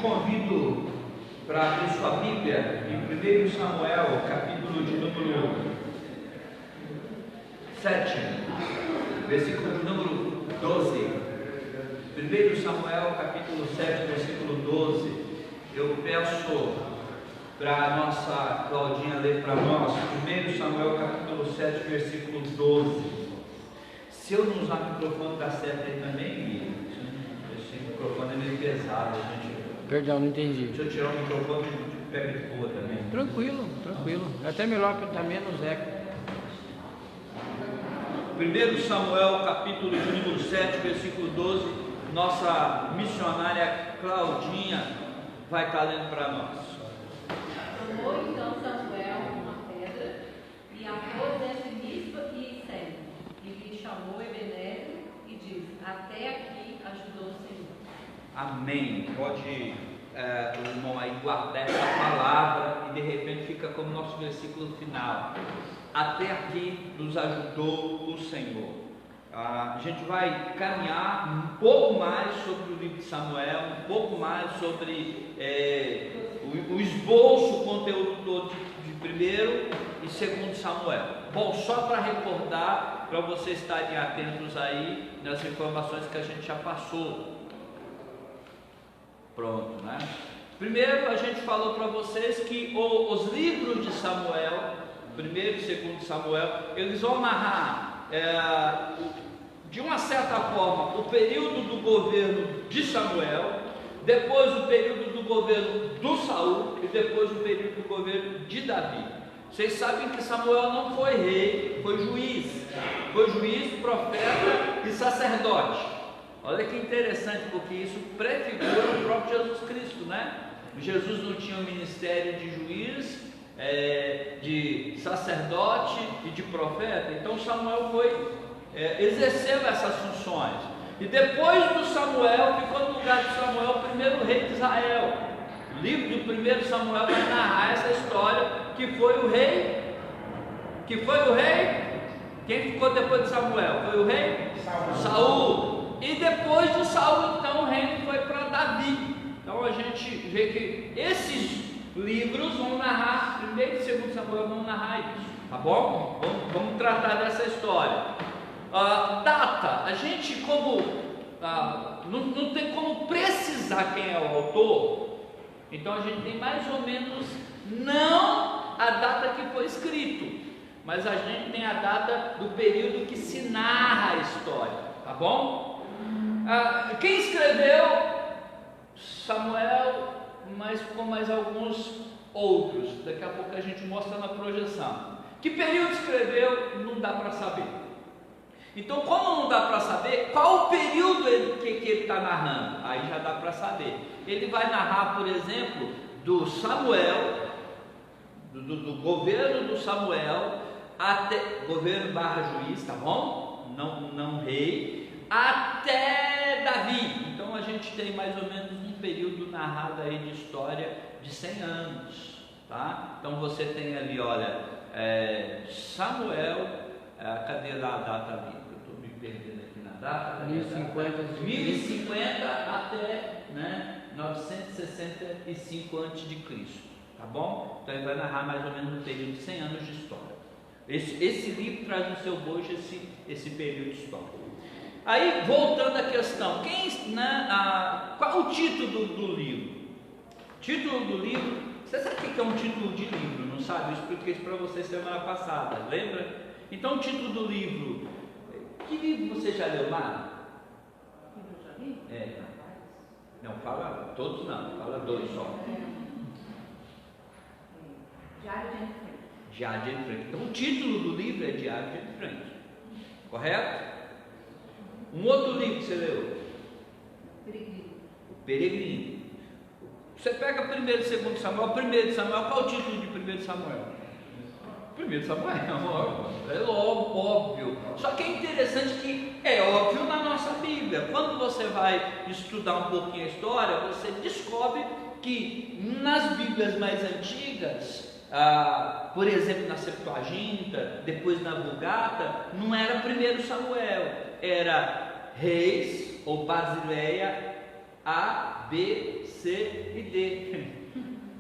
convido para abrir sua Bíblia em 1 Samuel, capítulo de número 7, versículo de número 12. 1 Samuel, capítulo 7, versículo 12. Eu peço para a nossa Claudinha ler para nós 1 Samuel, capítulo 7, versículo 12. Se eu não usar o microfone, dá certo aí também? Esse microfone é meio pesado, gente. Perdão, não entendi. Se eu tirar o microfone, pega de boa também. Tranquilo. É até melhor que tá menos eco. 1 Samuel, capítulo de número 7, versículo 12. Nossa missionária Claudinha vai estar lendo para nós. Tomou então Samuel uma pedra e a pôs entre Mispa e Sem, e lhe chamou Ebenezer e disse: até aqui ajudou o Senhor. Amém. Pode, o irmão aí guardar essa palavra e de repente fica como nosso versículo final. Até aqui nos ajudou o Senhor. A gente vai caminhar um pouco mais sobre o livro de Samuel, um pouco mais sobre o esboço, o conteúdo todo de 1º e 2 Samuel. Bom, só para recordar, para vocês estarem atentos aí nas informações que a gente já passou. Pronto, né? Primeiro a gente falou para vocês que os livros de Samuel, 1º e 2 Samuel, eles vão narrar de uma certa forma o período do governo de Samuel, depois o período do governo do Saul e depois o período do governo de Davi. Vocês sabem que Samuel não foi rei, foi juiz, profeta e sacerdote. Olha que interessante, porque isso prefigura o próprio Jesus Cristo, né? Jesus não tinha o ministério de juiz, de sacerdote e de profeta. Então Samuel exerceu essas funções. E depois do Samuel, ficou no lugar de Samuel o primeiro rei de Israel. O livro de 1 Samuel vai narrar essa história, que foi o rei. Quem ficou depois de Samuel? Foi o rei? Saul. E depois de Saul, então, o reino foi para Davi. Então a gente vê que esses livros vão narrar, 1 e 2 Samuel vão narrar isso, tá bom? Vamos tratar dessa história. Data, a gente não tem como precisar quem é o autor, então a gente tem mais ou menos, não a data que foi escrito, mas a gente tem a data do período que se narra a história, tá bom? Quem escreveu? Samuel, mas com mais alguns outros, daqui a pouco a gente mostra na projeção. Que período escreveu? Não dá para saber. Então, como não dá para saber, qual o período que ele está narrando? Aí já dá para saber. Ele vai narrar, por exemplo, do Samuel, do governo do Samuel, até governo / juiz, tá bom? Não rei, até Davi. Então a gente tem mais ou menos um período narrado aí de história de 100 anos, tá? Então você tem ali, olha, Samuel, cadê lá a data ali? Eu estou me perdendo aqui na data. 1050 até 965 a.C., tá bom? Então ele vai narrar mais ou menos um período de 100 anos de história. Esse livro traz no seu bojo esse período histórico. Aí, voltando à questão, qual o título do livro? Título do livro, você sabe o que é um título de livro, não sabe? Eu expliquei isso para vocês semana passada, lembra? Então, o título do livro, que livro você já leu, Mara? Não, fala todos não, fala 2 só. Diário de Anne Frank. Diário de Anne Frank. Então, o título do livro é Diário de Anne Frank, correto? Um outro livro que você leu? O Peregrino. Você pega 1 e 2 Samuel, 1 Samuel, qual o título de 1 Samuel? 1 Samuel, é óbvio. Só que é interessante que é óbvio na nossa Bíblia. Quando você vai estudar um pouquinho a história, você descobre que nas Bíblias mais antigas, por exemplo, na Septuaginta, depois na Vulgata, não era 1 Samuel, era Reis ou Basileia A, B, C e D.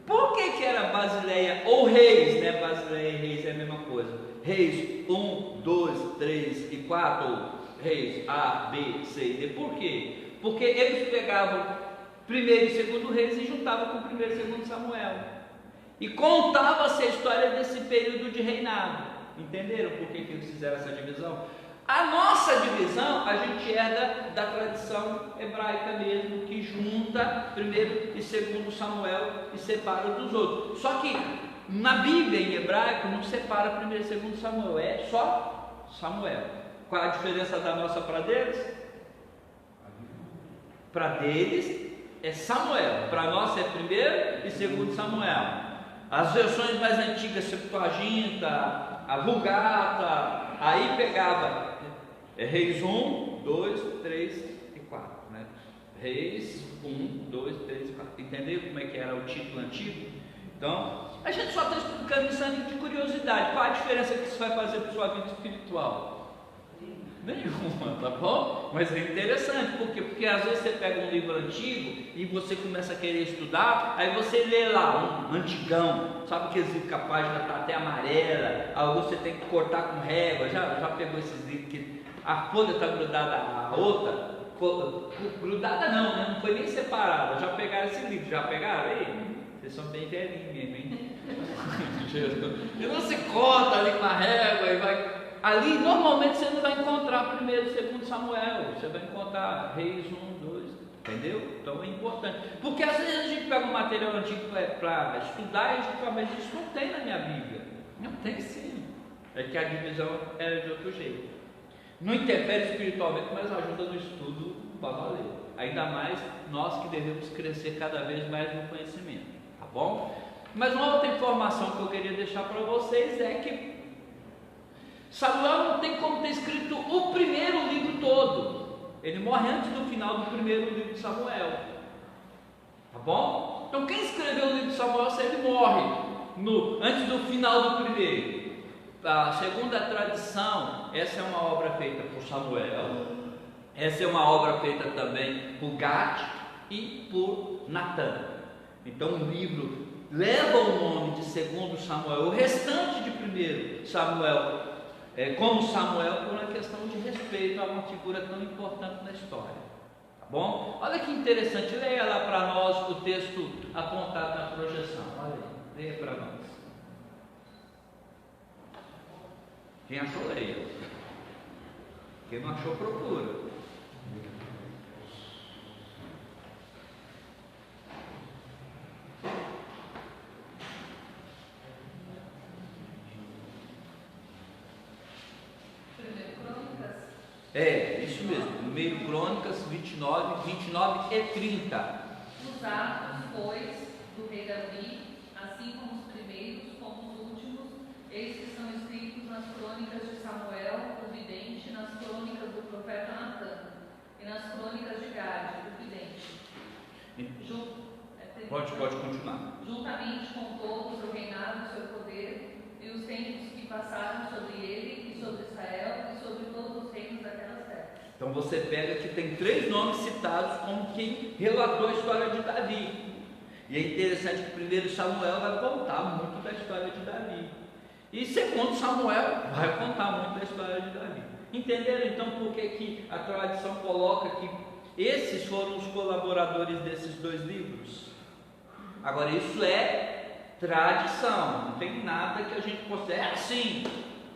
Por que era Basileia ou Reis, né? Basileia e Reis é a mesma coisa. Reis 1, 2, 3 e 4, ou Reis A, B, C e D. Por quê? Porque eles pegavam primeiro e segundo Reis e juntavam com primeiro e segundo Samuel. E contava-se a história desse período de reinado. Entenderam por que eles fizeram essa divisão? A nossa divisão, a gente herda da tradição hebraica mesmo, que junta primeiro e segundo Samuel e separa dos outros. Só que na Bíblia em hebraico não separa primeiro e segundo Samuel, é só Samuel. Qual a diferença da nossa para deles? Para deles é Samuel, para nós é primeiro e segundo Samuel. As versões mais antigas, Septuaginta, a Vulgata, aí pegava Reis 1, 2, 3 e 4, né? Reis 1, 2, 3 e 4. Entendeu como é que era o título antigo? Então, a gente só está explicando isso de curiosidade. Qual a diferença que isso vai fazer para a sua vida espiritual? Nenhuma, tá bom? Mas é interessante, por quê? Porque às vezes você pega um livro antigo e você começa a querer estudar, aí você lê lá um antigão, sabe aqueles livros que a página está até amarela, aí você tem que cortar com régua, já pegou esses livros que a folha está grudada à outra? Grudada não, né? Não foi nem separada, já pegaram esse livro, já pegaram aí? Vocês são bem velhinhos mesmo, hein? E não se corta ali com a régua e vai... Ali normalmente você não vai encontrar primeiro, segundo Samuel, você vai encontrar Reis 1, 2, entendeu? Então é importante, porque às vezes a gente pega um material antigo para estudar e a gente fala, mas isso não tem na minha Bíblia. Não tem sim, é que a divisão era de outro jeito. Não interfere espiritualmente, mas ajuda no estudo para valer, ainda mais nós que devemos crescer cada vez mais no conhecimento, tá bom? Mas uma outra informação que eu queria deixar para vocês é que Samuel não tem como ter escrito o primeiro livro todo. Ele morre antes do final do primeiro livro de Samuel. Tá bom? Então quem escreveu o livro de Samuel, se ele morre antes do final do primeiro? Segundo a tradição, essa é uma obra feita por Samuel. Essa é uma obra feita também por Gad e por Natan. Então o livro leva o nome de segundo Samuel. O restante de primeiro Samuel como Samuel, por uma questão de respeito a uma figura tão importante na história, tá bom? Olha que interessante, leia lá para nós o texto apontado na projeção, olha aí, leia para nós. Quem achou, leia. Quem não achou, procura. É, isso mesmo, no meio Crônicas 29 e 30. Os atos, pois, do rei Davi, assim como os primeiros, como os últimos, estes são escritos nas crônicas de Samuel, o vidente, nas crônicas do profeta Natan, e nas crônicas de Gad, o vidente. Pode continuar. Juntamente com todos o reinado do seu poder, e os tempos que passaram sobre ele, e sobre Israel, e sobre todos os reinos daquelas terras. Então você pega que tem 3 nomes citados como quem relatou a história de Davi. E é interessante que primeiro Samuel vai contar muito da história de Davi. E segundo Samuel vai contar muito da história de Davi. Entenderam então por que a tradição coloca que esses foram os colaboradores desses 2 livros? Agora isso é tradição, não tem nada que a gente possa, é assim,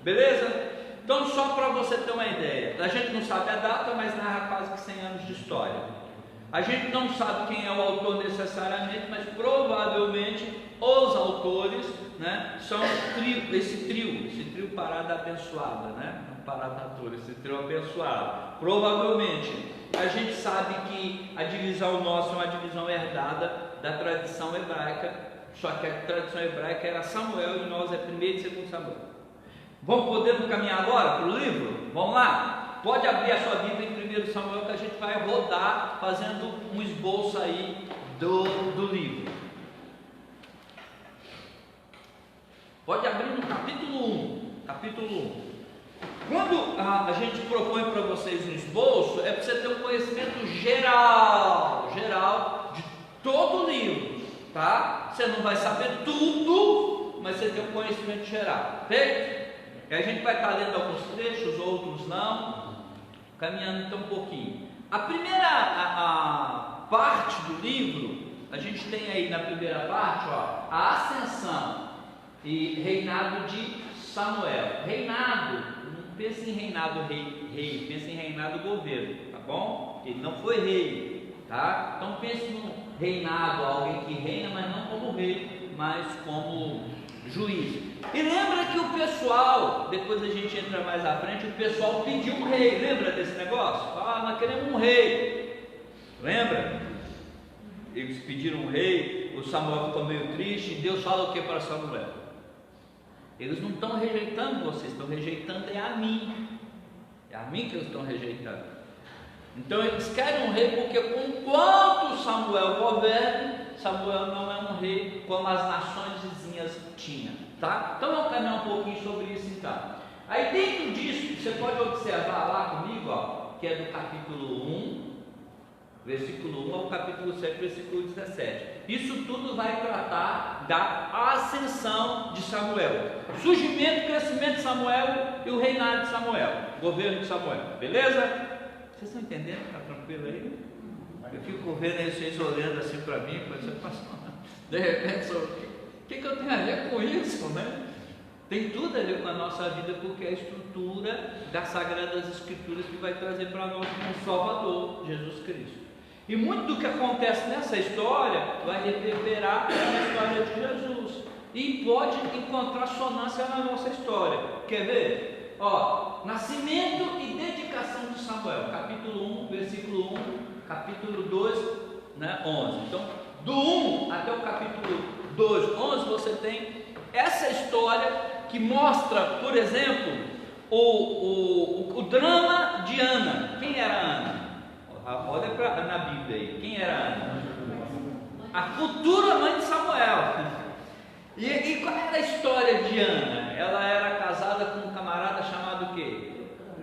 beleza? Então só para você ter uma ideia, a gente não sabe a data, mas narra quase que 100 anos de história. A gente não sabe quem é o autor necessariamente, mas provavelmente os autores, né, são esse trio Parada Abençoada, né? Parada toda, esse trio abençoado. Provavelmente a gente sabe que a divisão nossa é uma divisão herdada da tradição hebraica. Só que a tradição hebraica era Samuel e nós é primeiro e segundo Samuel. Vamos poder caminhar agora para o livro? Vamos lá? Pode abrir a sua Bíblia em 1 Samuel que a gente vai rodar fazendo um esboço aí do livro. Pode abrir no capítulo 1. Capítulo 1. Quando a gente propõe para vocês um esboço, é para você ter um conhecimento geral de todo o livro, tá? Você não vai saber tudo, mas você tem um conhecimento geral, ok? E a gente vai estar lendo alguns trechos, outros não, caminhando então um pouquinho. A primeira parte do livro, a gente tem aí na primeira parte, ó, a ascensão e reinado de Samuel. Reinado, não pense em reinado rei, pense em reinado governo, tá bom? Ele não foi rei, tá? Então pense no reinado, alguém que reina, mas não como rei, mas como juiz. E lembra que o pessoal, depois a gente entra mais à frente, o pessoal pediu um rei, lembra desse negócio? Nós queremos um rei, lembra? Eles pediram um rei, o Samuel ficou meio triste, e Deus fala o que para Samuel? Eles não estão rejeitando vocês, estão rejeitando a mim que eles estão rejeitando. Então eles querem um rei porque enquanto Samuel governa, Samuel não é um rei como as nações vizinhas tinham, tá? Então vamos caminhar um pouquinho sobre isso então. Aí dentro disso, você pode observar lá comigo, ó, que é do capítulo 1, versículo 1 ao capítulo 7, versículo 17. Isso tudo vai tratar da ascensão de Samuel, surgimento, crescimento de Samuel e o reinado de Samuel, governo de Samuel, beleza? Vocês estão entendendo? Está tranquilo aí? Eu fico vendo aí vocês olhando assim para mim, de repente, o que eu tenho a ver com isso, né? Tem tudo a ver com a nossa vida, porque é a estrutura das Sagradas Escrituras que vai trazer para nós um Salvador, Jesus Cristo. E muito do que acontece nessa história vai reverberar na história de Jesus e pode encontrar sonância na nossa história. Quer ver? Ó, nascimento e dedicação de Samuel, capítulo 1, versículo 1, capítulo 2, 11. Então, do 1 até o capítulo 2, 11, você tem essa história que mostra, por exemplo, o drama de Ana. Quem era Ana? Olha na Bíblia aí, quem era Ana? A futura mãe de Samuel. E qual era a história de Ana? Ela era casada com um camarada chamado o quê?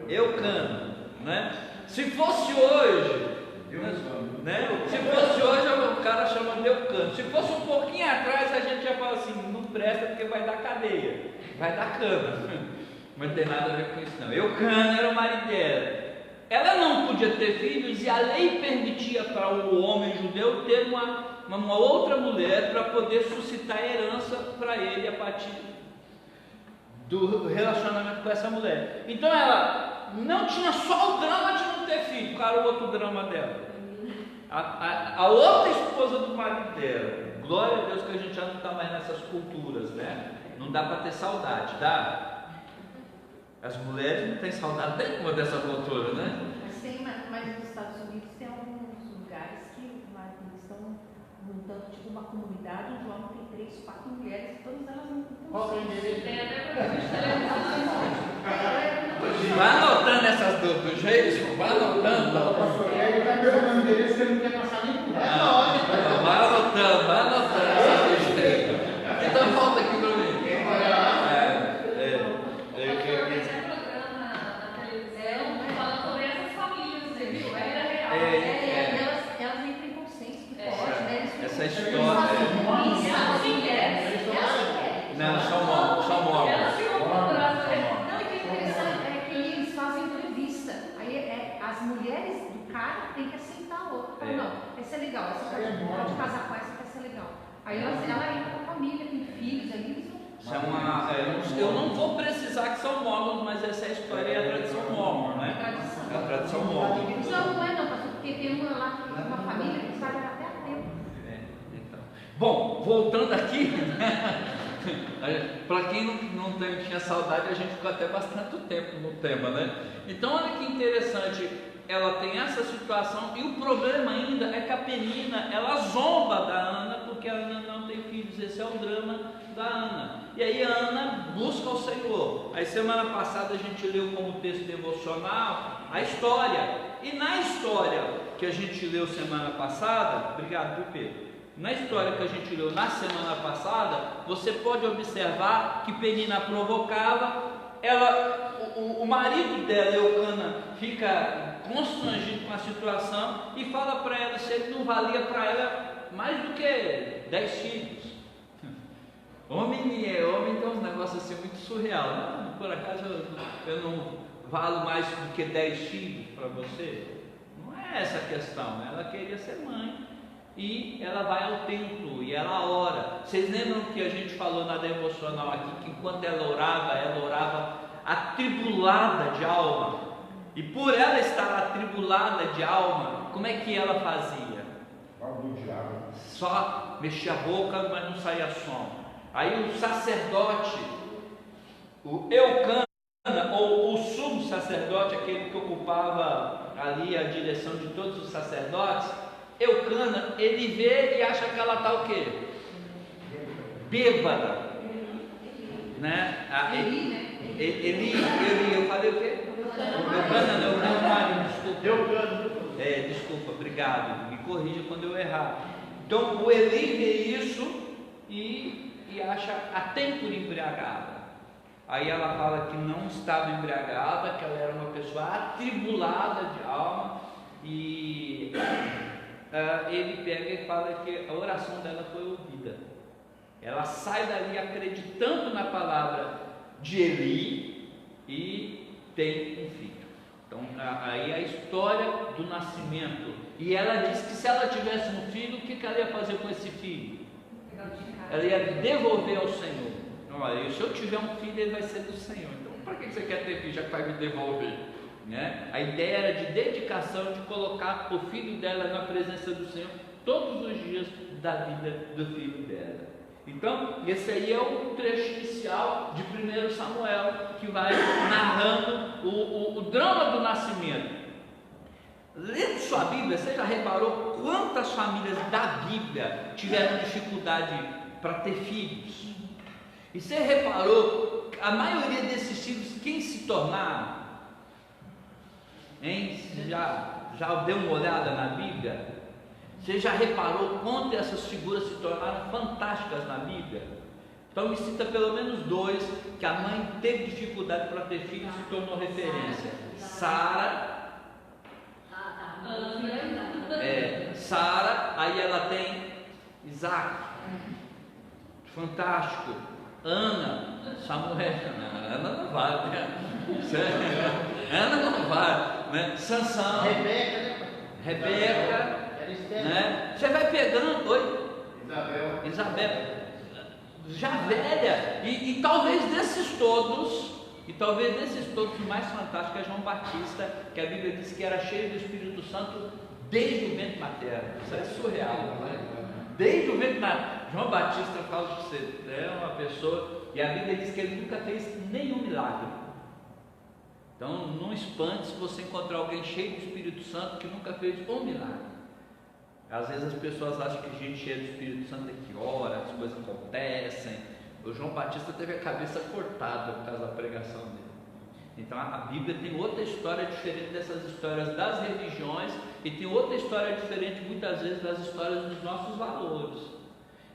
Eucano, né? Se fosse hoje, né? Se fosse hoje, o cara chama de Eucano. Se fosse um pouquinho atrás, a gente já fala assim, não presta porque vai dar cadeia, vai dar cana. Mas não tem nada a ver com isso não. Eucano era o marido dela. Ela não podia ter filhos e a lei permitia para o homem judeu ter uma outra mulher para poder suscitar herança para ele a partir do relacionamento com essa mulher. Então ela não tinha só o drama de não ter filho, qual era o outro drama dela? A outra esposa do marido dela. Glória a Deus que a gente já não está mais nessas culturas, né? Não dá para ter saudade, dá? As mulheres não têm saudade nenhuma dessa cultura, né? Mas nos Estados Unidos tem alguns lugares que eles estão montando tipo uma comunidade onde o homem tem 3, 4 mulheres, todas elas não estão. Qual que é o endereço? Tem até programa de televisão. Vai anotando essas do jeito, vai anotando. O pastor Ed está pegando o endereço que ele não quer passar nem por ela. Vai anotando essas do jeito. Então volta aqui para mim. Essa história. Não, são mormons. Elas ficam procurando. Não, e o que é interessante é que eles fazem entrevista. Aí as mulheres do cara têm que aceitar a outra. Fala, não, essa é legal, essa pode casar com essa que essa é legal. Aí ela entra com a família, tem filhos, aí eles vão. Eu não vou precisar que são mormons, mas essa história é a tradição mormon, né? É a tradição mormon. Não é não, pastor, porque tem uma lá, uma família que sabe até a tempo. Então. Bom, voltando aqui, né? Para quem não tinha saudade, a gente ficou até bastante tempo no tema, né? Então olha que interessante, ela tem essa situação e o problema ainda é que a Penina, ela zomba da Ana porque a Ana não tem filhos. Esse é o drama da Ana. E aí a Ana busca o Senhor. Aí semana passada a gente leu como texto devocional a história. E na história que a gente leu semana passada, obrigado, viu, Pedro? Na história que a gente leu na semana passada, você pode observar que Penina provocava o marido dela, Eucana, fica constrangido com a situação e fala para ela se ele não valia para ela mais do que 10 filhos. Homem tem uns negócios assim muito surreal, né? Por acaso eu não valo mais do que 10 filhos para você? Não é essa a questão. Ela queria ser mãe e ela vai ao templo e ela ora. Vocês lembram que a gente falou na devocional aqui que enquanto ela orava atribulada de alma, e por ela estar atribulada de alma, como é que ela fazia? Só mexia a boca, mas não saía som. Aí o sacerdote, o Eucana, ou o sumo sacerdote, aquele que ocupava ali a direção de todos os sacerdotes, Eucana, ele vê e acha que ela está o quê? Bêbada, né? Eu falei o quê? Eucana não, desculpa. Desculpa, obrigado, me corrija quando eu errar. Então o Eli vê isso e acha a templo embriagada. Aí ela fala que não estava embriagada, que ela era uma pessoa atribulada de alma, e ele pega e fala que a oração dela foi ouvida. Ela sai dali acreditando na palavra de Eli e tem um filho. Então aí a história do nascimento. E ela diz que se ela tivesse um filho, o que ela ia fazer com esse filho? Ela ia devolver ao Senhor. Olha, se eu tiver um filho, ele vai ser do Senhor. Então, para que você quer ter filho, já que vai me devolver? Né? A ideia era de dedicação, de colocar o filho dela na presença do Senhor todos os dias da vida do filho dela. Então, esse aí é o trecho inicial de 1 Samuel, que vai narrando o drama do nascimento. Lendo sua Bíblia, você já reparou quantas famílias da Bíblia tiveram dificuldade para ter filhos? E você reparou a maioria desses filhos, quem se tornaram? Hein? Você já deu uma olhada na Bíblia? Você já reparou quanto essas figuras se tornaram fantásticas na Bíblia? Então me cita pelo menos 2 que a mãe teve dificuldade para ter filhos e se tornou referência. Sara, aí ela tem Isaac, fantástico. Ana, Samuel, Ana não vale, né? Ana não vale, né? Sansão, Rebeca, né? Você vai pegando, Isabel, já velha, e talvez desses todos, o mais fantástico é João Batista, que a Bíblia diz que era cheio do Espírito Santo desde o ventre materno. Isso é surreal, né? Desde o ventre materno. João Batista, eu falo para você, é uma pessoa, e a Bíblia diz que ele nunca fez nenhum milagre. Então não espante se você encontrar alguém cheio do Espírito Santo que nunca fez um milagre. Às vezes as pessoas acham que gente cheia do Espírito Santo é que ora, as coisas acontecem. O João Batista teve a cabeça cortada por causa da pregação dele. Então a Bíblia tem outra história diferente dessas histórias das religiões, e tem outra história diferente muitas vezes das histórias dos nossos valores.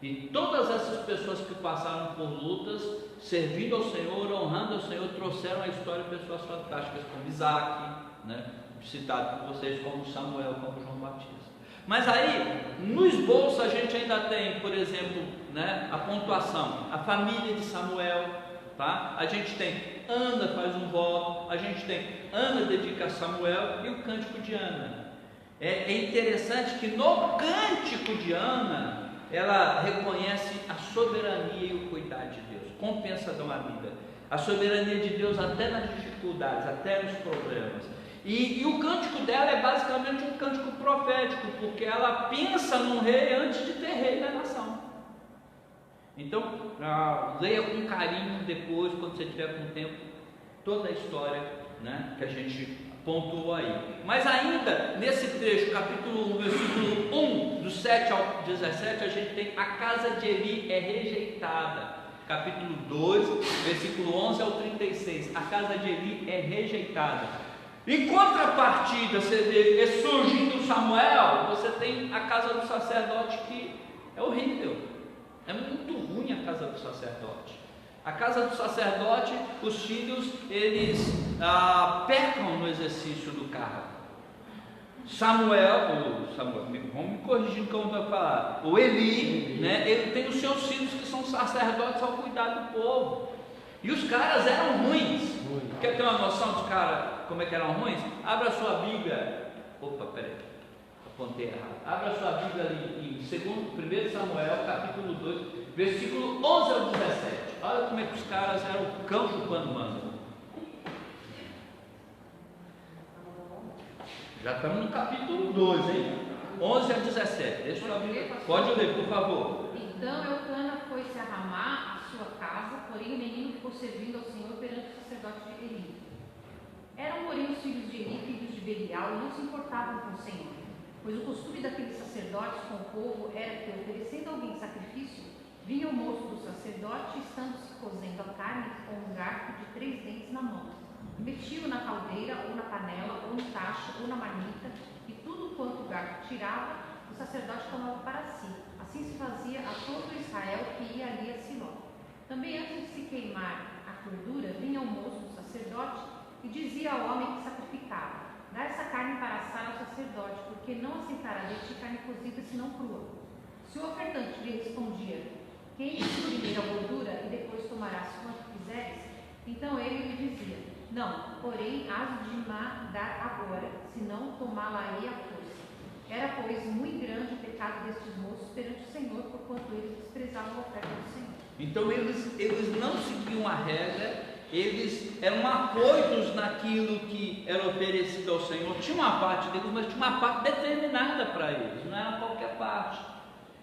E todas essas pessoas que passaram por lutas, servindo ao Senhor, honrando ao Senhor, trouxeram à história pessoas fantásticas como Isaac, né? Citado por vocês, como Samuel, como João Batista. Mas aí, no esboço, a gente ainda tem, por exemplo, né, a pontuação, a família de Samuel, tá? A gente tem Ana faz um voto, a gente tem Ana dedica a Samuel e o cântico de Ana. É interessante que no cântico de Ana, ela reconhece a soberania e o cuidado de Deus, compensa dar uma vida, a soberania de Deus até nas dificuldades, até nos problemas. E o cântico dela é basicamente um cântico profético, porque ela pensa num rei antes de ter rei na nação. Então, leia com carinho depois, quando você tiver com tempo, toda a história, né, que a gente pontuou aí. Mas ainda nesse trecho, capítulo 1, versículo 1, do 7 ao 17, a gente tem a casa de Eli é rejeitada. Capítulo 2, versículo 11 ao 36, a casa de Eli é rejeitada. Em contrapartida, você vê, surgindo Samuel, você tem a casa do sacerdote, que é horrível, é muito ruim a casa do sacerdote. A casa do sacerdote, os filhos, eles pecam no exercício do cargo. Samuel, vamos me corrigir como vai falar, o Eli, né, ele tem os seus filhos que são sacerdotes ao cuidar do povo. E os caras eram ruins. Quer ter uma noção dos caras, como é que eram ruins? Abra a sua Bíblia. Opa, peraí, apontei errado. Abra a sua Bíblia ali em 1 Samuel, capítulo 2, versículo 11 ao 17. Olha como é que os caras eram o cão chupando manga. Já estamos no capítulo 2, hein? 11 a 17. Deixa eu abrir. Pode ler, por favor. Então Eucana foi-se a Ramá, a sua casa, porém o menino ficou servindo ao Senhor perante o sacerdote de Eli. Eram, porém, os filhos de Eli, filhos de Belial, e não se importavam com o Senhor, pois o costume daqueles sacerdotes com o povo era que, oferecendo alguém sacrifício, vinha o moço do sacerdote, estando-se cozendo a carne com um garfo de 3 dentes na mão. Metia-o na caldeira, ou na panela, ou no tacho, ou na marmita, e tudo quanto o garfo tirava, o sacerdote tomava para si. Assim se fazia a todo Israel que ia ali a Siló. Também antes de se queimar a gordura, vinha o moço do sacerdote e dizia ao homem que sacrificava: dá essa carne para assar ao sacerdote, porque não aceitará de ti carne cozida senão crua. Se o ofertante lhe respondia: queime-se primeiro a gordura e depois tomarás quanto quiseres, então ele lhe dizia: não, porém hás de me dar agora, senão tomá-la-ei à força. Era, pois, muito grande o pecado destes moços perante o Senhor, porquanto eles desprezavam a oferta do Senhor. Então eles não seguiam a regra, eles eram apoios naquilo que era oferecido ao Senhor. Tinha uma parte deles, mas tinha uma parte determinada para eles, não era qualquer parte,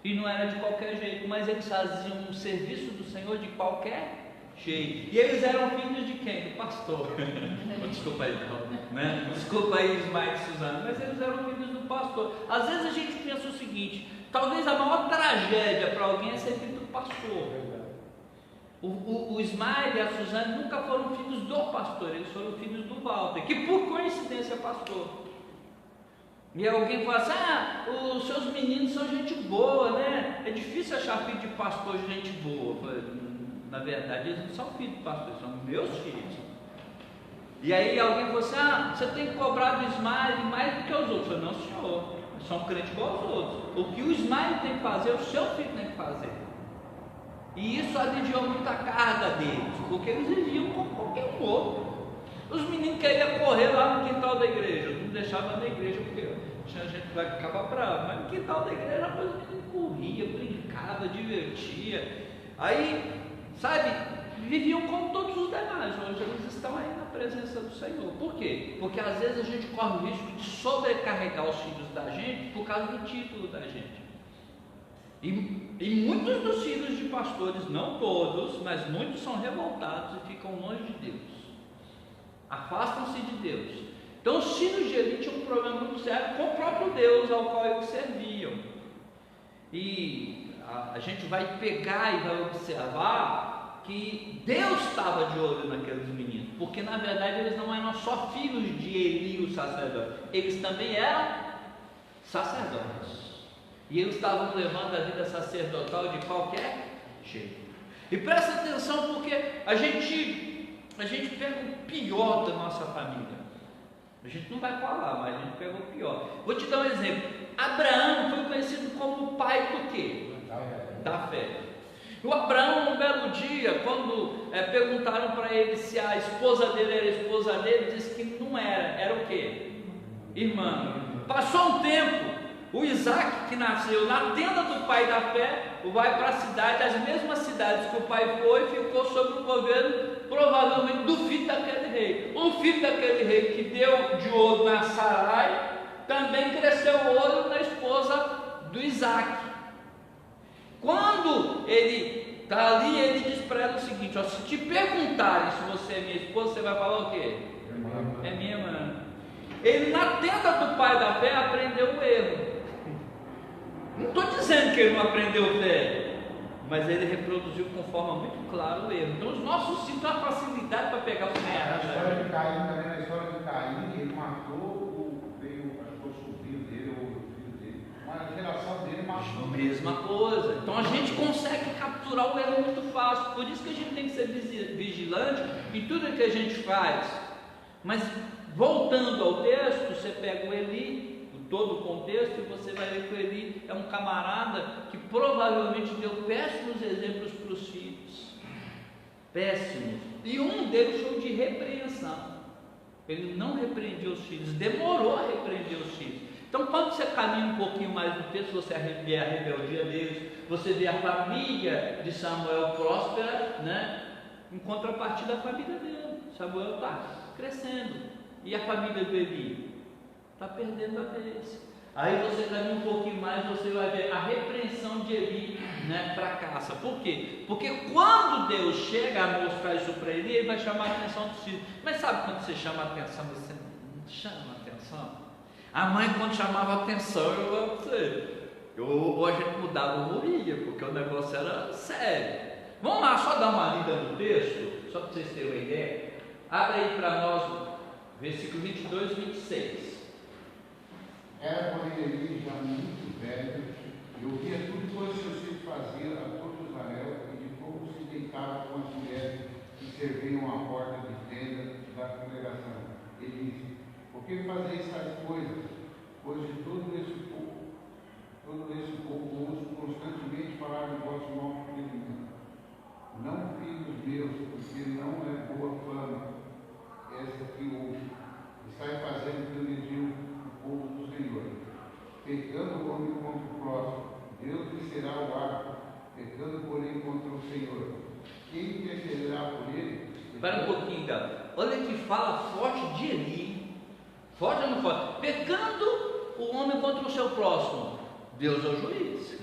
e não era de qualquer jeito, mas eles faziam um serviço do Senhor de qualquer jeito. E eles eram filhos de quem? Do pastor. Desculpa aí, né? Desculpa aí, Ismael e Suzana, mas eles eram filhos do pastor. Às vezes a gente pensa o seguinte: talvez a maior tragédia para alguém é ser filho do pastor. O Ismael e a Suzana nunca foram filhos do pastor, eles foram filhos do Walter, que por coincidência é pastor. E alguém fala assim: os seus meninos são gente boa, né? É difícil achar filho de pastor gente boa. Na verdade, eles não são filhos de pastor, são meus filhos. E aí alguém falou assim: você tem que cobrar do Ismael mais do que os outros. Eu falei: não, senhor, são crentes igual aos outros. O que o Ismael tem que fazer, o seu filho tem que fazer. E isso aliviou muito a carga deles, porque eles viviam como qualquer um outro. Os meninos queriam correr lá no quintal da igreja, não deixavam na igreja, porque tinha gente que vai ficar bravo, mas no quintal da igreja os meninos corriam, brincavam, divertiam. Aí, sabe, viviam como todos os demais. Hoje eles estão aí na presença do Senhor. Por quê? Porque às vezes a gente corre o risco de sobrecarregar os filhos da gente por causa do título da gente. E muitos dos filhos de pastores, não todos, mas muitos são revoltados e ficam longe de Deus, afastam-se de Deus. Então os filhos de Eli tinham um problema muito sério com o próprio Deus ao qual eles serviam. E a gente vai pegar e vai observar que Deus estava de olho naqueles meninos, porque na verdade eles não eram só filhos de Eli, o sacerdote, eles também eram sacerdotes. E eles estavam levando a vida sacerdotal de qualquer jeito. E presta atenção, porque a gente pega o pior da nossa família. A gente não vai falar, mas a gente pega o pior. Vou te dar um exemplo. Abraão foi conhecido como o pai do quê? Da fé. O Abraão, um belo dia, quando perguntaram para ele se a esposa dele era a esposa dele, disse que não era. Era o quê? Irmã. Passou um tempo. O Isaac, que nasceu na tenda do pai da fé, vai para a cidade, as mesmas cidades que o pai foi, ficou sob o governo, provavelmente, do filho daquele rei. O filho daquele rei que deu de ouro na Sarai, também cresceu o ouro na esposa do Isaac. Quando ele está ali, ele diz para ela o seguinte: se te perguntarem se você é minha esposa, você vai falar o quê? É minha irmã. Ele, na tenda do pai da fé, aprendeu o erro. Não estou dizendo que ele não aprendeu fé, mas ele reproduziu com forma muito clara o erro. Então os nossos filhos têm uma facilidade para pegar os erros. A história de Caim, também na história de Caim, ele matou o sobrinho dele, ou o filho dele, uma geração dele matou. Mesma coisa. Então a gente consegue capturar o erro muito fácil. Por isso que a gente tem que ser vigilante em tudo que a gente faz. Mas voltando ao texto, você pega o Eli, todo o contexto, e você vai ver que o Eli é um camarada que provavelmente deu péssimos exemplos para os filhos. Péssimos. E um deles foi o de repreensão. Ele não repreendia os filhos, demorou a repreender os filhos. Então, quando você caminha um pouquinho mais no texto, você vê a rebeldia deles, você vê a família de Samuel próspera, né? Em contrapartida da família dele. Samuel está crescendo. E a família do Eli está perdendo a vez. Aí você caminha um pouquinho mais, você vai ver a repreensão de Eli, né, para a caça. Por quê? Porque quando Deus chega a mostrar isso para Eli, ele vai chamar a atenção dos filhos. Mas sabe quando você chama a atenção, você não chama a atenção? A mãe, quando chamava a atenção, eu vou dizer, ou a gente mudava o morria, porque o negócio era sério. Vamos lá, só dar uma lida no texto, só para vocês terem uma ideia. Abre aí para nós, versículo 22 e 26. Era, porém, Eli já muito velho, e ouvia tudo que os seus filhos faziam a todo Israel, e de como se deitava com as mulheres que serviam à porta de tenda da congregação. Ele disse: por que fazeis tais coisas? Pois de todo esse povo ouço constantemente falar do vosso mau procedimento. Não, filhos meus, porque não é boa fama essa que ouço. Estai fazendo transgredir o povo do Senhor. Pecando o homem contra o próximo, Deus lhe será o árbitro. Pecando, porém, contra o Senhor, quem intercederá por ele? Espera um pouquinho, galera. Olha que fala forte de Eli. Forte ou não forte? Pecando o homem contra o seu próximo, Deus é o juiz.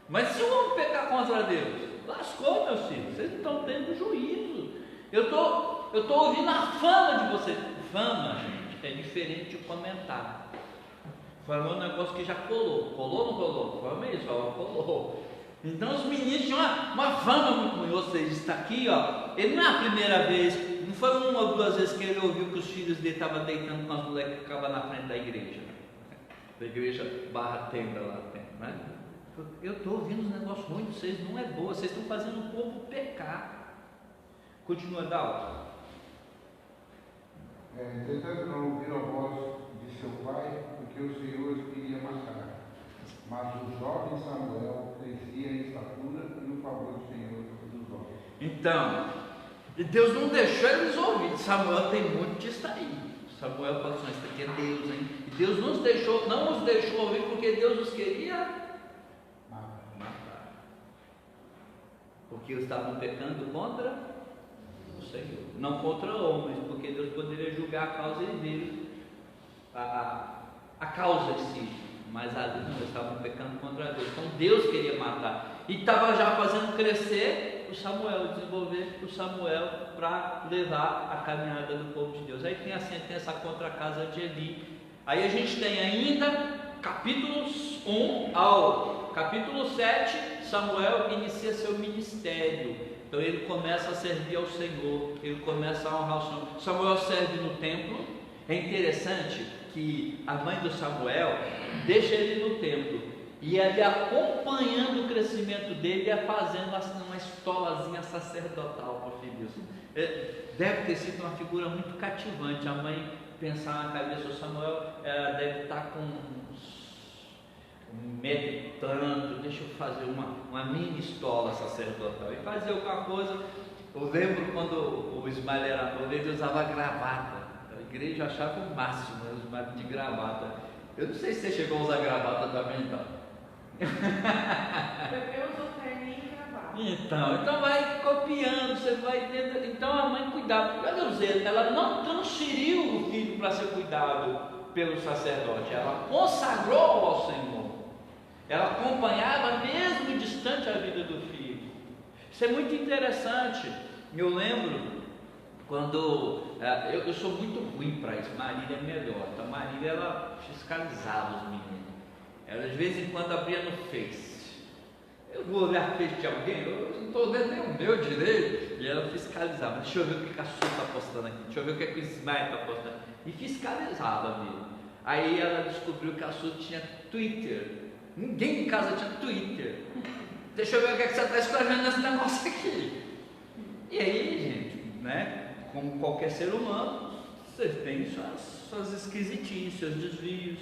Mas se o homem pecar contra Deus, lascou, meus filhos. Vocês não estão tendo juízo. Eu estou ouvindo a fama de vocês. Fama, gente, é diferente de comentário. Fama é um negócio que já colou. Colou ou não colou? Fama é isso, ó, colou. Então os meninos tinham uma fama muito ruim. Ou seja, está aqui, ó. Ele não é a primeira vez, não foi uma ou duas vezes que ele ouviu que os filhos dele estavam deitando com as mulheres que ficavam na frente da igreja. Da igreja barra tenda lá dentro, né? Eu estou ouvindo os negócios ruins de vocês, não é boa, vocês estão fazendo o povo pecar. Continua, Dalton. Entretanto, não ouviram a voz de seu pai, porque o Senhor os queria matar. Mas o jovem Samuel crescia em estatura e no favor do Senhor dos homens. Então, Deus não deixou eles ouvir. Samuel tem muito disso aí. Samuel falou assim: isso aqui é Deus, hein? E Deus não os deixou ouvir porque Deus os queria matar. Porque eles estavam pecando contra o Senhor, não contra homens, porque Deus poderia julgar a causa deles, a causa em si, mas ali não, eles estavam pecando contra Deus. Então Deus queria matar e estava já fazendo crescer o Samuel, desenvolver o Samuel para levar a caminhada do povo de Deus. Aí tem a sentença contra a casa de Eli. Aí a gente tem ainda capítulos 1 ao capítulo 7, Samuel inicia seu ministério. Então ele começa a servir ao Senhor, ele começa a honrar o Senhor. Samuel serve no templo. É interessante que a mãe do Samuel deixa ele no templo, e ele, acompanhando o crescimento dele, ia fazendo assim uma estolazinha sacerdotal para o filho. Deve ter sido uma figura muito cativante. A mãe pensar na cabeça do Samuel, ela deve estar meditando, deixa eu fazer uma mini estola sacerdotal, e fazer alguma coisa. Eu lembro quando o Ismael era novo, ele usava gravata. A igreja achava o máximo, né, os maridos de gravata. Eu não sei se você chegou a usar gravata também, então. Eu uso terninho e gravata. Então vai copiando, você vai tendo. Então a mãe cuidava. Olha dizer, ela não transferiu o filho para ser cuidado pelo sacerdote, ela consagrou ao Senhor. Ela acompanhava mesmo distante a vida do filho. Isso é muito interessante. Eu lembro quando eu sou muito ruim para isso. Marília é melhor. Então Marília, ela fiscalizava os meninos. Ela de vez em quando abria no Face. Eu vou olhar o Face de alguém, eu não estou vendo nem o meu direito. E ela fiscalizava. Deixa eu ver o que a Su está postando aqui. Deixa eu ver o que o Ismael está postando. E fiscalizava mesmo. Aí ela descobriu que a Su tinha Twitter. Ninguém em casa tinha Twitter. Deixa eu ver o que você está escrevendo nesse negócio aqui. E aí, gente, né? Como qualquer ser humano, vocês têm suas esquisitices, seus desvios.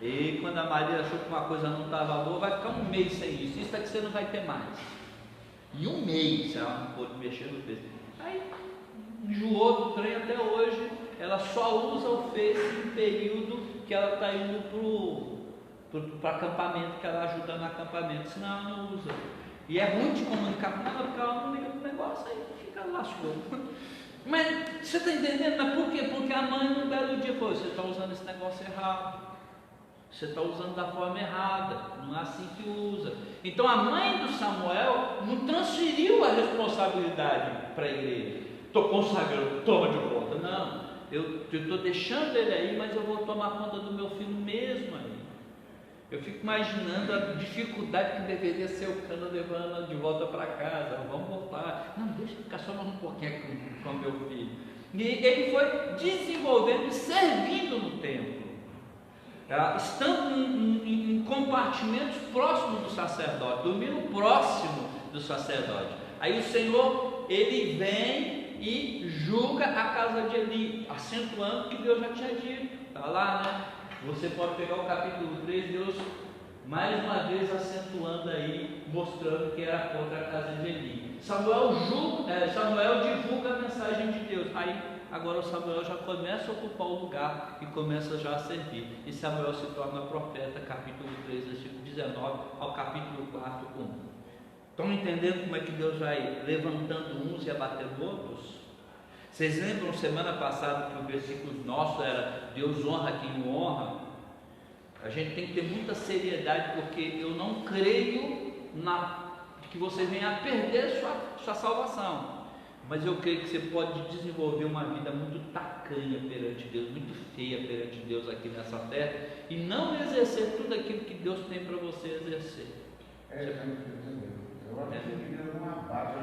E quando a Maria achou que uma coisa não estava boa, vai ficar um mês sem isso. Isso é que você não vai ter mais. E um mês, ela não pôde mexer no Face. Aí enjoou do trem até hoje. Ela só usa o Face em período que ela está indo para acampamento, que ela ajuda no acampamento. Senão ela não usa. E é ruim de comunicar com ela, porque ela não liga pro negócio, aí fica lascou. Mas você está entendendo? Mas por quê? Porque a mãe no belo dia falou: você está usando esse negócio errado. Você está usando da forma errada, não é assim que usa. Então a mãe do Samuel não transferiu a responsabilidade para a igreja. Estou consagrando, toma de volta. Não, eu estou deixando ele aí, mas eu vou tomar conta do meu filho mesmo aí. Eu fico imaginando a dificuldade que deveria ser o Cana levando de volta para casa. Vamos voltar. Não, deixa eu ficar só mais um pouquinho com meu filho. E ele foi desenvolvendo e servindo no templo. Estando em compartimentos próximos do sacerdote, dormindo próximo do sacerdote. Aí o Senhor, ele vem e julga a casa de Eli, acentuando o que Deus já tinha dito. Está lá, né? Você pode pegar o capítulo 3, Deus mais uma vez acentuando aí, mostrando que era contra a casa de Eli. Samuel divulga a mensagem de Deus. Aí agora o Samuel já começa a ocupar o lugar e começa já a servir. E Samuel se torna profeta, capítulo 3, versículo 19 ao capítulo 4, 1. Estão entendendo como é que Deus vai levantando uns e abatendo outros? Vocês lembram semana passada que o versículo nosso era: Deus honra quem o honra? A gente tem que ter muita seriedade, porque eu não creio que você venha a perder sua salvação. Mas eu creio que você pode desenvolver uma vida muito tacanha perante Deus, muito feia perante Deus aqui nessa terra, e não exercer tudo aquilo que Deus tem para você exercer. Eu acho que ele vira uma base.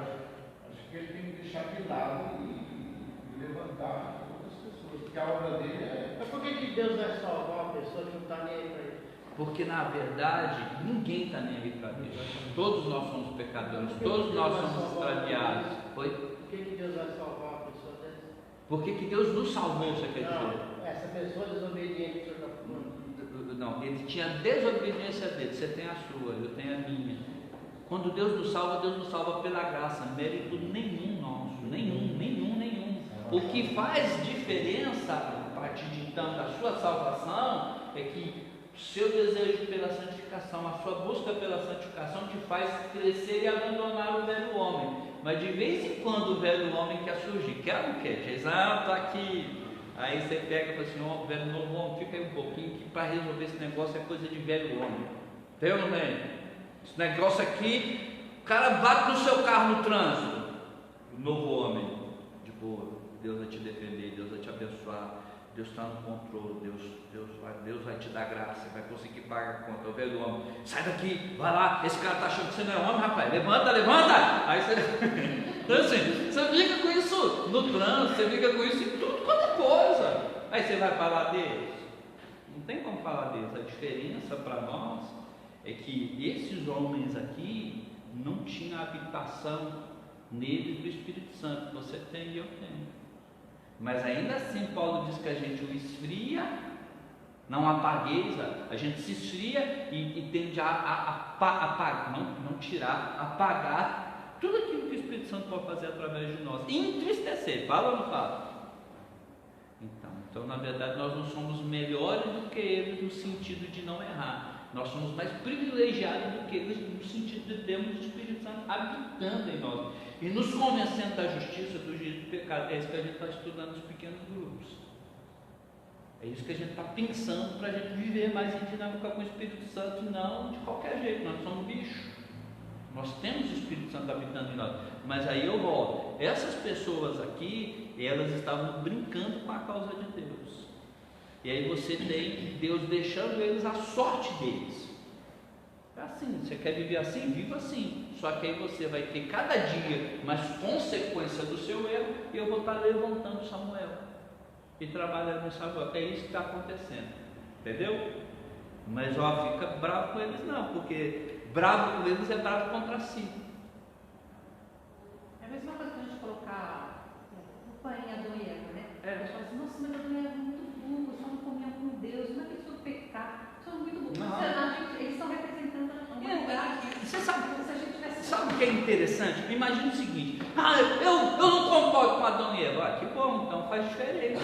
Acho que ele tem que deixar de lado e levantar outras pessoas, porque a obra dele é. Mas por que Deus vai salvar uma pessoa que não está nem aí para ele? Porque na verdade ninguém está nem aí para Deus. Todos nós somos pecadores, todos nós somos extraviados. Foi? Por que Deus vai salvar uma pessoa dessa? Porque que Deus nos salvou, você quer dizer? Não, essa pessoa desobediente que o senhor está falando. Não, ele tinha a desobediência dele, você tem a sua, eu tenho a minha. Quando Deus nos salva pela graça, mérito nenhum nosso, nenhum. O que faz diferença a partir de então da sua salvação é que o seu desejo pela santificação, a sua busca pela santificação te faz crescer e abandonar o velho homem. Mas de vez em quando o velho homem quer surgir, quer ou não quer? Diz: estou aqui. Aí você pega e fala assim: velho novo homem, fica aí um pouquinho, que para resolver esse negócio é coisa de velho homem. Tem ou não tem? Esse negócio aqui, o cara bate no seu carro no trânsito. O novo homem, de boa, Deus vai te defender, Deus vai te abençoar, Deus está no controle, Deus vai te dar graça, vai conseguir pagar a conta. O velho homem: sai daqui, vai lá, esse cara está achando que você não é homem, rapaz, levanta! Aí você, então, assim, você fica com isso no trânsito, você fica com isso em tudo quanto é coisa. Aí você vai falar deles? Não tem como falar deles. A diferença para nós é que esses homens aqui não tinham habitação neles do Espírito Santo. Você tem e eu tenho. Mas ainda assim Paulo diz que a gente o esfria, não apagueisa, a gente se esfria e tende a apagar, não tirar, apagar tudo aquilo que o Espírito Santo pode fazer através de nós, e entristecer. Fala ou não fala? Então na verdade nós não somos melhores do que eles no sentido de não errar. Nós somos mais privilegiados do que eles no sentido de termos o Espírito Santo habitando em nós e nos convencendo da justiça, do juízo do pecado. É isso que a gente está estudando nos pequenos grupos. É isso que a gente está pensando para a gente viver mais em dinâmica com o Espírito Santo, não de qualquer jeito. Nós somos bichos. Nós temos o Espírito Santo habitando em nós. Mas aí eu volto. Essas pessoas aqui, elas estavam brincando com a causa de Deus. E aí você tem Deus deixando eles à sorte deles. É assim, você quer viver assim? Viva assim. Só que aí você vai ter cada dia mais consequência do seu erro, e eu vou estar levantando Samuel e trabalhando em Samuel. É isso que está acontecendo. Entendeu? Mas ó, fica bravo com eles não, porque bravo com eles é bravo contra si. É a mesma coisa que a gente colocar culpa em Adão e Eva, né? É. A gente fala assim, nossa, mas Adão e Eva é muito burro, só não comiam com Deus, como é que eles foram pecar? São muito burros. Não. Eles estão representando a humanidade. Você sabe, Se a gente tivesse... sabe o que é interessante? Imagina o seguinte: eu não concordo com Adão e Eva. Que bom, então faz diferente.